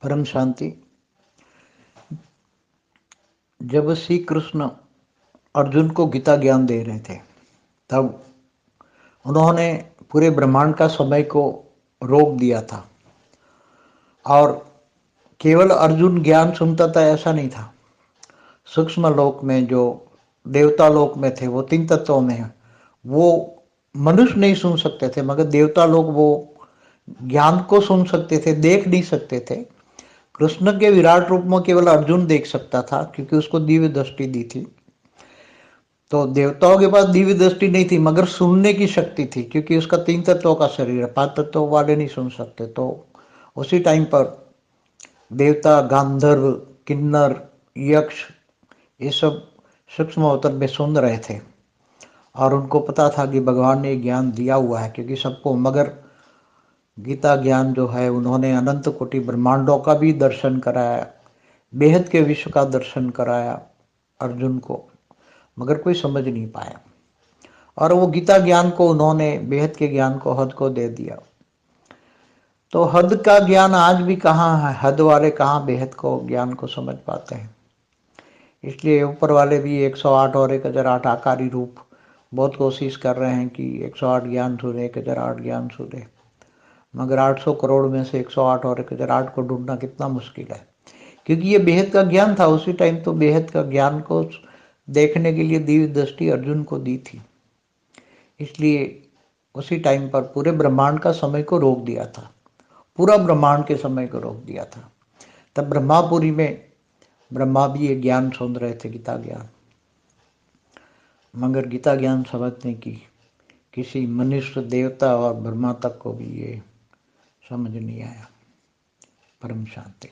परम शांति। जब श्री कृष्ण अर्जुन को गीता ज्ञान दे रहे थे तब उन्होंने पूरे ब्रह्मांड का समय को रोक दिया था और केवल अर्जुन ज्ञान सुनता था ऐसा नहीं था। सूक्ष्म लोक में जो देवता लोक में थे वो तीन तत्वों में है, वो मनुष्य नहीं सुन सकते थे, मगर देवता लोग वो ज्ञान को सुन सकते थे, देख नहीं सकते थे। कृष्ण के विराट रूप में केवल अर्जुन देख सकता था क्योंकि उसको दिव्य दृष्टि दी थी। तो देवताओं के पास दिव्य दृष्टि नहीं थी मगर सुनने की शक्ति थी क्योंकि उसका तीन तत्वों का शरीर है, पांच तत्वों वाले नहीं सुन सकते। तो उसी टाइम पर देवता, गांधर्व, किन्नर, यक्ष ये सब सूक्ष्म अवतार में सुन रहे थे और उनको पता था कि भगवान ने ज्ञान दिया हुआ है क्योंकि सबको। मगर गीता ज्ञान जो है उन्होंने अनंत कोटि ब्रह्मांडों का भी दर्शन कराया, बेहद के विश्व का दर्शन कराया अर्जुन को, मगर कोई समझ नहीं पाया। और वो गीता ज्ञान को उन्होंने, बेहद के ज्ञान को, हद को दे दिया। तो हद का ज्ञान आज भी कहाँ है, हद वाले कहाँ बेहद को ज्ञान को समझ पाते हैं। इसलिए ऊपर वाले भी 108 और 1008 आकारी रूप बहुत कोशिश कर रहे हैं कि 108 ज्ञान सूर्य 1008 ज्ञान सूर्य, मगर 800 करोड़ में से 108 और 1008 को ढूंढना कितना मुश्किल है क्योंकि ये बेहद का ज्ञान था। उसी टाइम तो बेहद का ज्ञान को देखने के लिए दिव्य दृष्टि अर्जुन को दी थी, इसलिए उसी टाइम पर पूरे ब्रह्मांड का समय को रोक दिया था, पूरा ब्रह्मांड के समय को रोक दिया था। तब ब्रह्मापुरी में ब्रह्मा भी ये ज्ञान सुन रहे थे, गीता ज्ञान, मगर गीता ज्ञान समझने की किसी मनुष्य, देवता और ब्रह्मा तक को भी ये समझ नहीं आया। परम शांति।